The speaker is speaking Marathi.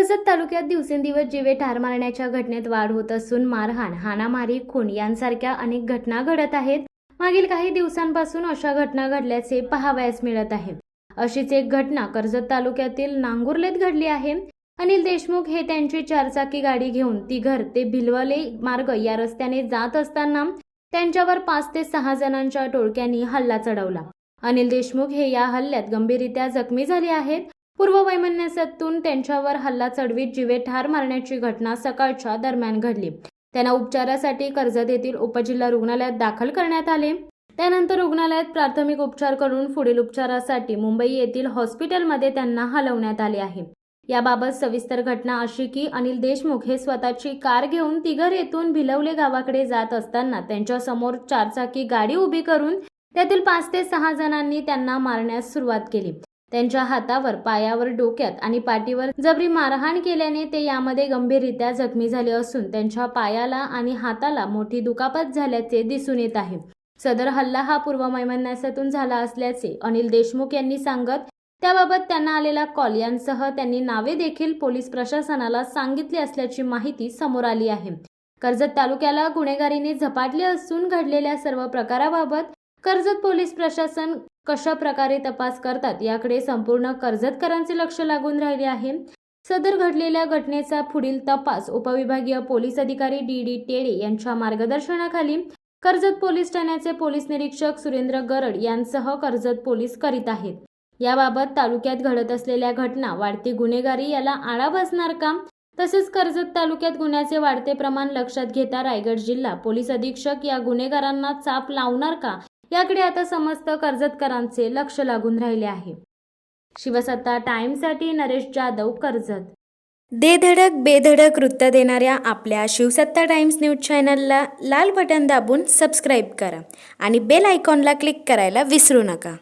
कर्जत तालुक्यात दिवसेंदिवस जीवे ठार मारण्याच्या घटनेत वाढ होत असून मारहाण, हाणामारी, खून यांसारख्या अनेक घटना घडत आहेत. मागील काही दिवसांपासून अशा घटना घडल्याचे पाहावयास मिळत आहे. अशीच एक घटना कर्जत तालुक्यातील नांगुर्लेत घडली आहे. अनिल देशमुख हे त्यांची चारचाकी गाडी घेऊन तिघर ते भिलवले मार्ग या रस्त्याने जात असताना त्यांच्यावर 5 ते 6 जणांच्या टोळक्यांनी हल्ला चढवला. अनिल देशमुख हे या हल्ल्यात गंभीररित्या जखमी झाले आहेत. पूर्व वैमनस्यातून त्यांच्यावर हल्ला चढवीत जीवे ठार मारण्याची घटना सकाळच्या दरम्यान घडली. त्यांना उपचारासाठी कर्जत येथील उपजिल्हा रुग्णालयात दाखल करण्यात आले. त्यानंतर रुग्णालयात प्राथमिक उपचार करून पुढील उपचारासाठी मुंबई येथील हॉस्पिटलमध्ये त्यांना हलवण्यात आले आहे. याबाबत सविस्तर घटना अशी की अनिल देशमुख हे स्वतःची कार घेऊन तिघर येथून भिलवले गावाकडे जात असताना त्यांच्या समोर चारचाकी गाडी उभी करून त्यातील 5 ते 6 जणांनी त्यांना मारण्यास सुरुवात केली. त्यांच्या हातावर, पायावर, डोक्यात आणि पाठीवर जबरी मारहाण केल्याने ते यामध्ये गंभीररित्या जखमी झाले असून त्यांच्या पायाला आणि हाताला मोठी दुखापत झाल्याचे दिसून येत आहे. सदर हल्ला हा पूर्व वैमनस्यातून झाला असल्याचे अनिल देशमुख यांनी सांगत त्याबाबत त्यांना आलेला कॉल यांसह त्यांनी नावे देखील पोलीस प्रशासनाला सांगितली असल्याची माहिती समोर आली आहे. कर्जत तालुक्याला गुन्हेगारीने झपाटले असून घडलेल्या सर्व प्रकाराबाबत कर्जत पोलीस प्रशासन कशा प्रकारे तपास करतात याकडे संपूर्ण कर्जतकरांचे लक्ष लागून राहिले आहे. सदर घडलेल्या घटनेचा पुढील तपास उपविभागीय पोलीस अधिकारी डी टेडे यांच्या मार्गदर्शनाखाली कर्जत पोलीस ठाण्याचे पोलीस निरीक्षक सुरेंद्र गरड यांसह कर्जत पोलीस करीत आहेत. याबाबत तालुक्यात घडत असलेल्या घटना, वाढती गुन्हेगारी याला आळा बसणार का, तसेच कर्जत तालुक्यात गुन्ह्याचे वाढते प्रमाण लक्षात घेता रायगड जिल्हा पोलीस अधीक्षक या गुन्हेगारांना चाप लावणार का याकडे आता समस्त कर्जतकरांचे लक्ष लागून राहिले आहे. शिवसत्ता टाइम्ससाठी नरेश जाधव, कर्जत. दे धडक बेधडक वृत्त देणाऱ्या आपल्या शिवसत्ता टाइम्स न्यूज चॅनलला लाल बटन दाबून सबस्क्राईब करा आणि बेल आयकॉनला क्लिक करायला विसरू नका.